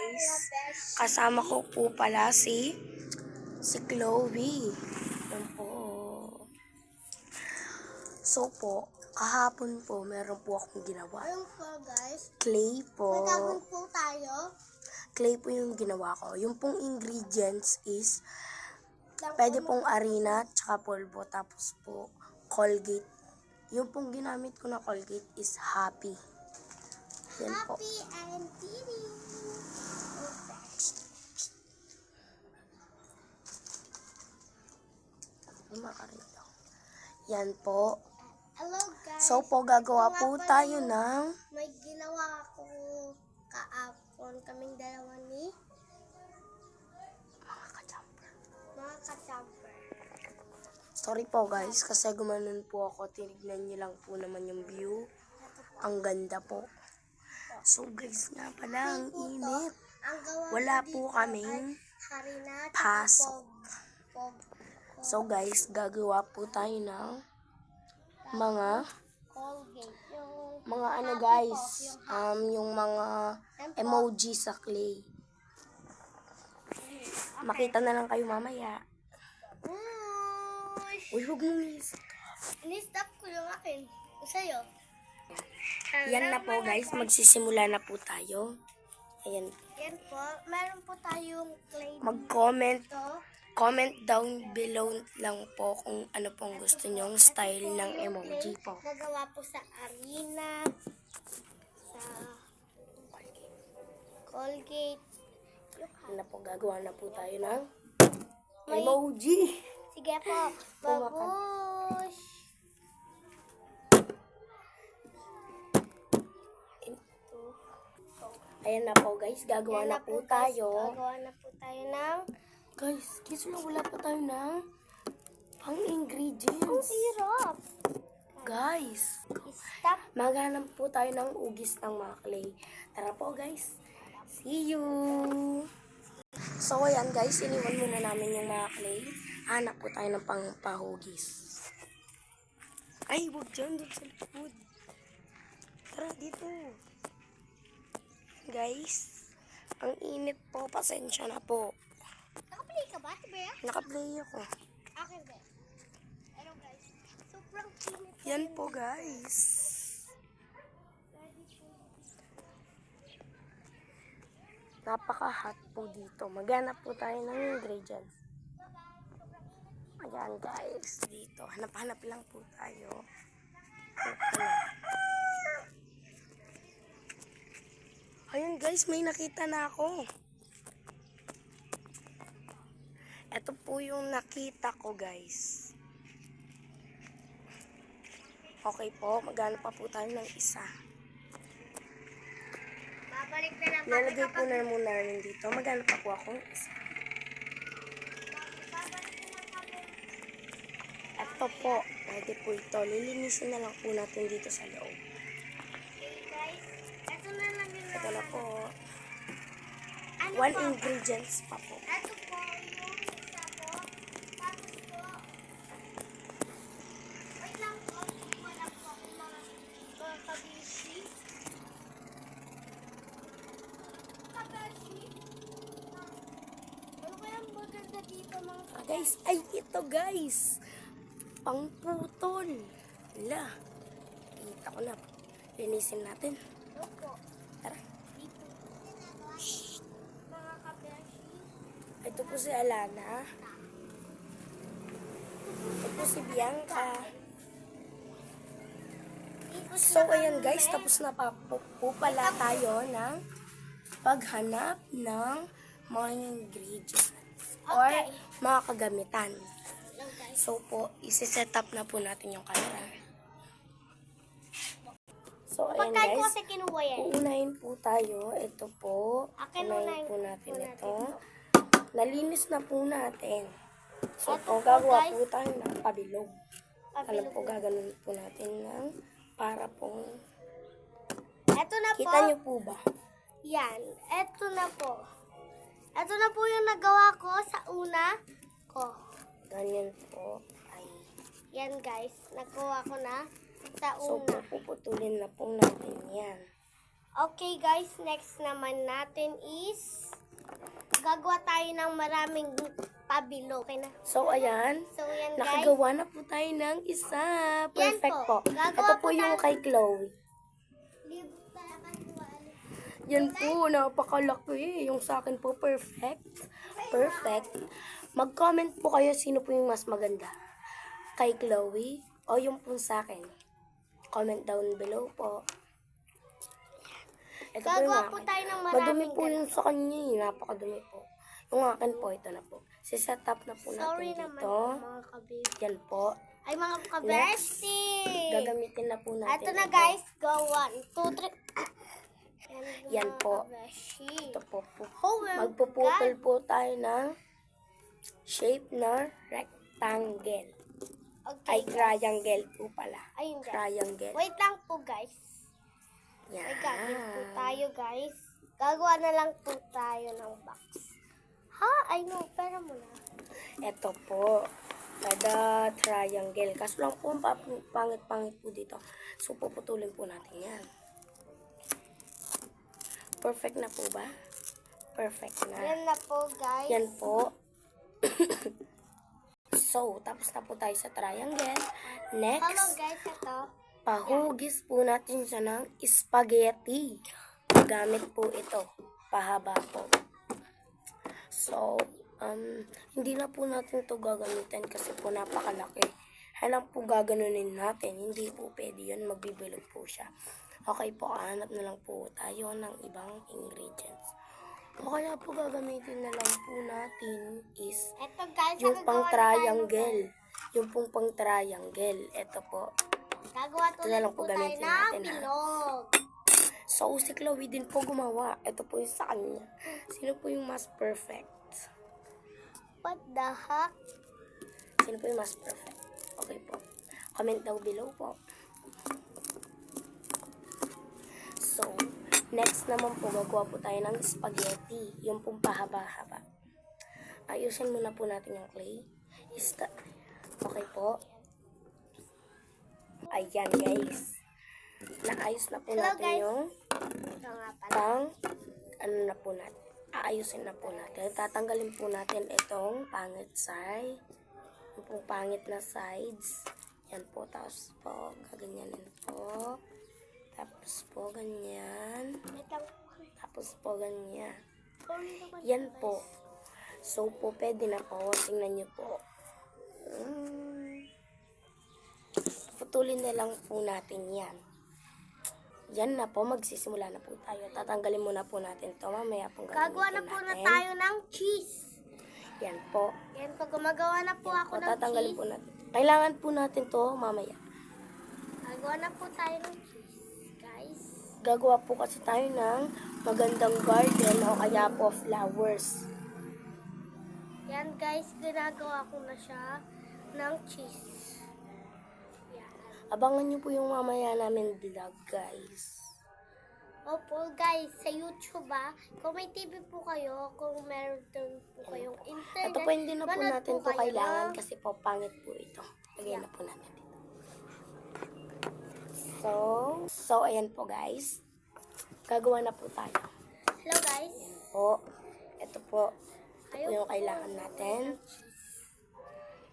guys. Kasama ko po pala si Chloe. Yan po. So po, kahapon po, meron po akong ginawa. Ayun po guys. Clay po. Magkakon po tayo. Clay po yung ginawa ko. Yung pong ingredients is, pwede pong arena, tsaka polvo, tapos po Colgate. Yung pong ginamit ko na Colgate is Happy. Yan po. Happy and Didi. Yan po. Hello guys. So po, gagawa Ito nga po pala tayo yung ng may ginawa ako kaapon. Kaming dalawa ni mga ka-jumper. mga ka-jumper. Sorry po guys, kasi gumanon po ako. Tinignan niyo lang po naman yung view. Ang ganda po. So guys nga pala, ang init. Ang gawa Wala ko po dito kaming ay harina at pasok. pog. So guys, gagawa po tayo ng mga Colgate. Yung mga ano happy guys, po, yung mga emoji sa clay. Makita na lang kayo mamaya. Uy, huwag mong ini-stop ko yung akin. Sa'yo. Yan na po guys, magsisimula na po tayo. Ayan. Yan po. Meron po tayong clay Mag-comment. dito. Comment down below lang po kung ano pong gusto nyong style ng emoji po. Nagawa po sa arena, sa Colgate. Yan na po, gagawa na po tayo ng emoji. Sige po, babush. Ayan na po guys, gagawa na po tayo. Gagawa na po tayo ng Guys, kasi wala pa tayo ng pang-ingredients. syrup. Guys, Stop. maghanap po tayo ng ugis ng mga clay. Tara po guys. See you! So ayan guys, iniwan muna namin yung mga clay. Hanap po tayo ng pang-pahugis. Ay, huwag dyan, doon sa likod. Tara dito. Guys, ang init po, pasensya na po. Nakaplay ka ba? Diba yan? Naka-play ako. Okay, ba? Hello guys. Sobrang init. Yan po guys. Napaka-hot po dito. Maghanap po tayo ng ingredients. Ayan guys, dito. Hanap-hanap lang po tayo. Ayun guys, may nakita na ako. Ito po yung nakita ko guys. Okay po, maghanap pa po tayo ng isa. Babalik na lang. Lalagay po na muna namin dito. Maghanap pa po akong isa. Ito po, pwede po ito. Lilinisin na lang po natin dito sa loob. Guys, ito na lang yung Ito na po. Ano One po? ingredients pa po. Ito po yung isa po. Tapos po. Wait lang po. Wala po ako mga kabishi. Kabishi. Ano kayang maganda dito mga Guys, ay ito guys. Pangputol. Hala. Kita ko na. Linisin natin. Ano po? Tara. Dito. Mga kabishi. Ito po si Alana. Ito po si Bianca. So, ayan guys, tapos na po pala tayo ng paghanap ng mga ingredients or mga kagamitan. So po, isi-set up na po natin yung camera. So, ayan Pagkain ko guys, kasi kinuha yan. uunahin po tayo. Ito po, Akin unahin unahin po po natin natin ito. Nalinis na po natin. So, Ito po, gagawa guys. po tayo ng pabilog. Alam po, gaganon po natin ng para pong... Ito na po. Kita nyo po ba? Yan. Ito na po. Ito na po yung nagawa ko sa una ko. Ganyan po. Ay. Yan guys. Nagawa ko na sa So, una. puputulin na po natin yan. Okay guys, next naman natin is gagawa tayo ng maraming pabilo. Okay na. So, ayan. So yan guys. Nakagawa na po tayo ng isa. Perfect Yan po. po. Gagawa Ito po po yung tayo- kay Chloe. Yan po, napakalaki. Yung sa akin po, perfect. Perfect. Mag-comment po kayo sino po yung mas maganda. Kay Chloe o yung po sa akin. Comment down below po. Ito po yung Gagawa po akin. tayo ng Madumi maraming po yung sa kanya eh. Napakadumi po. Yung akin po, ito na po. Si-set up na po Sorry natin naman dito. po, mga kabib. Yan po. Ay mga kabesti. Gagamitin na po natin. Ito na ito. guys, go 1, 2, 3. Yan po. Kabeshi. Ito po po. Oh my Magpuputol God. po tayo ng shape na rectangle. Okay, Ay, guys. triangle po pala. Ayun guys. Triangle. Wait lang po guys. Yan. May gamit po tayo guys. Gagawa na lang po tayo ng box. Ha? Ay no, pera mo na. Ito po. Kada triangle. Kaso lang po, ang pangit-pangit po dito. So, puputulin po natin yan. Perfect na po ba? Perfect na. Yan na po guys. Yan po. So, tapos na po tayo sa triangle. Hello Next, guys, ito. pahugis po natin siya ng spaghetti. Gamit po ito. Pahaba po. So, hindi na po natin ito gagamitin kasi po napakalaki. Hanap po gaganunin natin. Hindi po pwede yun. Magbibilog po siya. Okay po, hanap na lang po tayo ng ibang ingredients. O kaya po gagamitin na lang po natin is Ito guys, yung gagawa pang na tayo ng- triangle. Yung pong pang triangle. Ito po. Gagawa Ito na lang po po tayo gamitin ng natin, ha? bilog. So, si Chloe din po gumawa. Ito po yung sa kanya. Sino po yung mas perfect? What the heck? Sino po yung mas perfect? Okay po. Comment down below po. So, next naman po, gagawa po tayo ng spaghetti. Yung pong pahaba-haba. Ayusin muna po natin yung clay. Okay po. Ayan, guys. Naayos na po Hello, natin guys. yung Ito nga pala. pang, ano na po natin. Aayusin na po natin. Tatanggalin po natin itong pangit side. Yung pong pangit na sides. Yan po. Tapos po, gaganyanin po. Tapos po, ganyan. Wait lang. Tapos po, ganyan. Sorry naman. Yan po. So po, pwede na po. Tingnan nyo po. Putulin na lang po natin yan. Yan na po, magsisimula na po tayo. Tatanggalin muna po natin to. Mamaya po Gagawa na gagamitin po na natin. tayo ng cheese. Yan po. Yan po, gumagawa na po ako O, ng tatanggalin cheese. po natin. Kailangan po natin to mamaya. Gagawa na po tayo ng cheese, guys. Gagawa po kasi tayo ng magandang garden o kaya po flowers. Yan guys, ginagawa ko na siya ng cheese. Yan. Abangan nyo po yung mamaya namin vlog, guys. Opo guys, sa YouTube kung may TV po kayo, kung meron din po kayong internet, Ito po hindi na po manood natin to kayo kailangan ng- kasi po pangit po ito. Lagyan na po natin dito. So ayan po guys. Gagawa na po tayo. Hello guys. Po, ito po. Ito po Ayaw yung kailangan natin.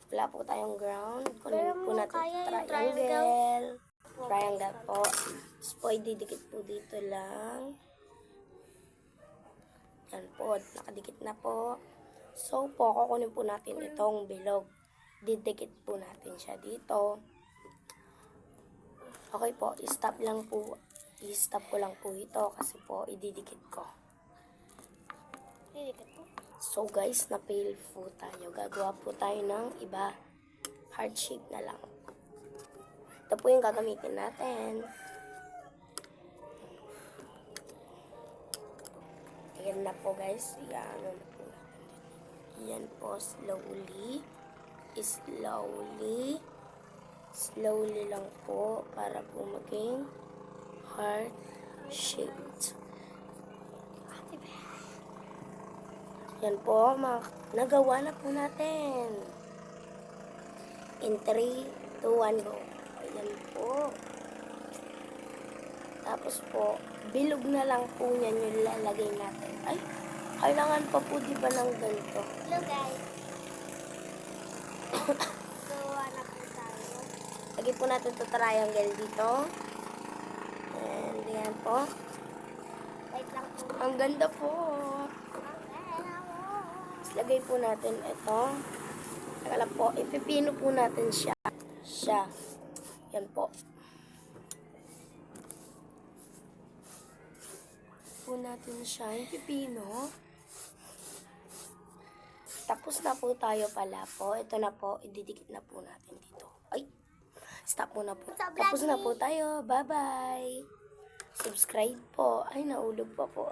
Wala po tayong ground. Pero Kunin po mo natin kaya yung triangle. Triangle po. Tapos po, ididikit po dito lang. Yan po, nakadikit na po. So po, kukunin po natin itong bilog. Didikit po natin siya dito. Okay po, i-stop lang po. I-stop ko lang po ito kasi po, ididikit ko. Didikit po. So guys, na-fail po tayo. Gagawa po tayo ng iba. Heart shape na lang. Ito po yung gagamitin natin. Ayan na po guys. Ayan na po natin. Ayan po, slowly. Slowly. Slowly lang po para po maging heart shaped. Yan po, nagawa na po natin. In 3, 2, 1, go. Ayan po. Tapos po, bilog na lang po niyan yung lalagay natin. Ay, kailangan pa po di ba ng ganito? Hello guys. Gawa na po tayo. Lagay po natin ito triangle dito. And yan po. Wait lang po. Ang ganda po. Tapos lagay po natin ito. Teka lang po, ipipino po natin siya. Yan po. Po natin siya, yung pipino. Tapos na po tayo pala po. Ito na po, ididikit na po natin dito. Ay, stop muna po. Tapos na po tayo. Bye-bye. Subscribe po. Ay, naulog pa po.